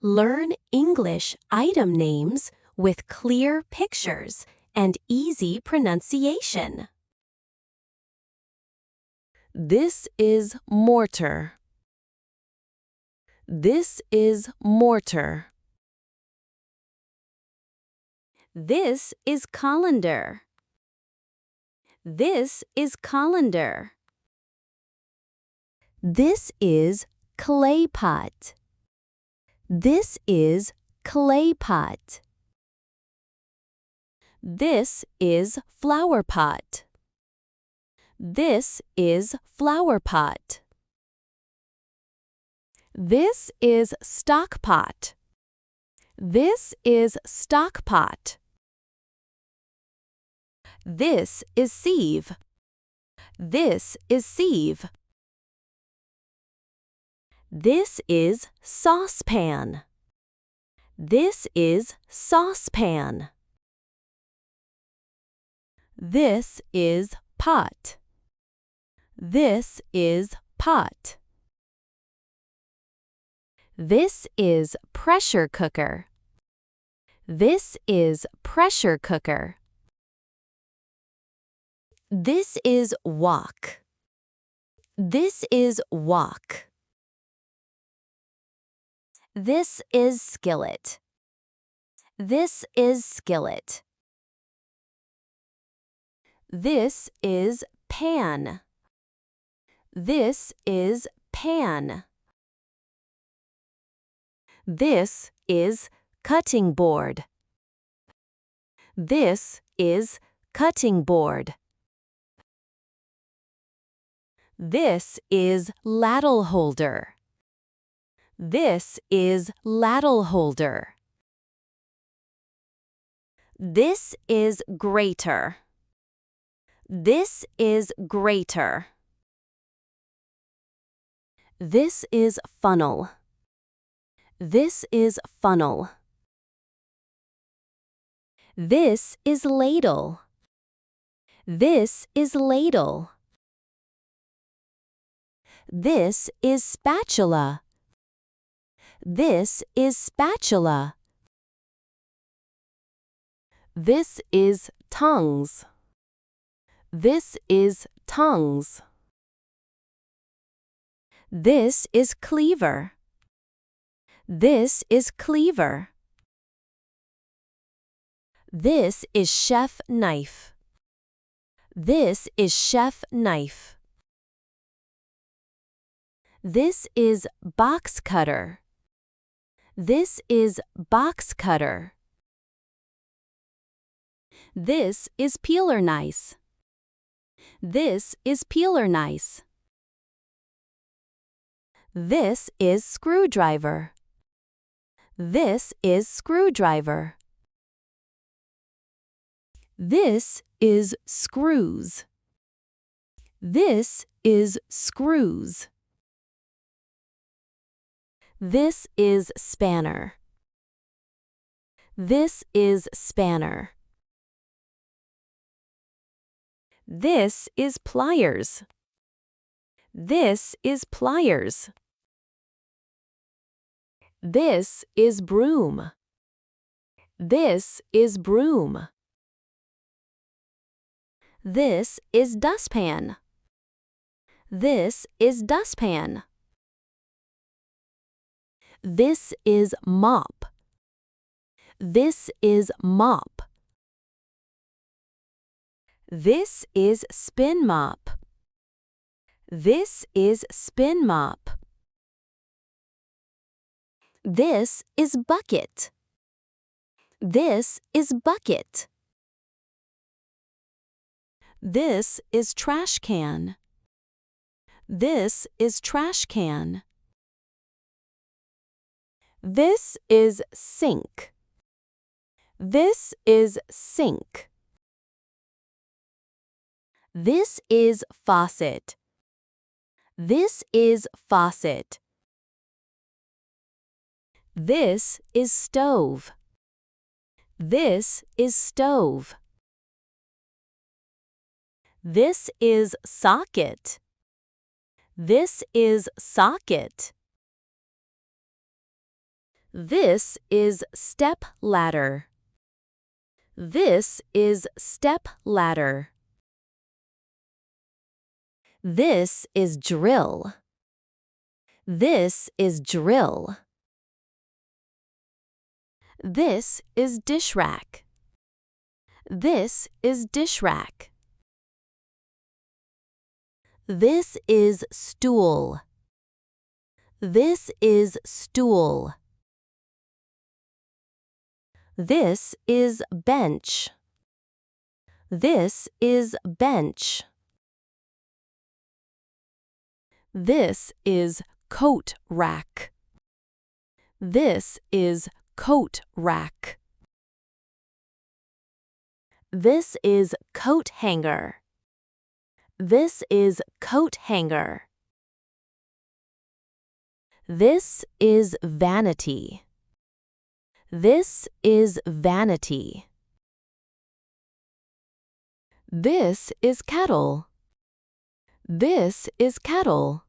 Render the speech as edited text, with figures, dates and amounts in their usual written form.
Learn English item names with clear pictures and easy pronunciation. This is mortar. This is mortar. This is colander. This is colander. This is clay pot. This is clay pot. This is flowerpot. This is flowerpot. This is stockpot. This is stockpot. This is sieve. This is sieve. This is saucepan. This is saucepan. This is pot. This is pot. This is pressure cooker. This is pressure cooker. This is wok. This is wok. This is skillet. This is skillet. This is pan. This is pan. This is cutting board. This is cutting board. This is ladle holder. This is ladle holder. This is grater. This is grater. This is funnel. This is funnel. This is ladle. This is ladle. This is spatula. This is spatula. This is tongs. This is tongs. This is cleaver. This is cleaver. This is chef knife. This is chef knife. This is box cutter. This is box cutter. This is peeler knife. This is peeler knife. This is screwdriver. This is screwdriver. This is screws. This is screws. This is spanner. This is spanner. This is pliers. This is pliers. This is broom. This is broom. This is dustpan. This is dustpan. This is mop. This is mop. This is spin mop. This is spin mop. This is bucket. This is bucket. This is trash can. This is trash can. This is sink. This is sink. This is faucet. This is faucet. This is stove. This is stove. This is socket. This is socket. This is step ladder. This is step ladder. This is drill. This is drill. This is dish rack. This is dish rack. This is stool. This is stool. This is bench. This is bench. This is coat rack. This is coat rack. This is coat hanger. This is coat hanger. This is vanity. This is vanity. This is kettle. This is kettle.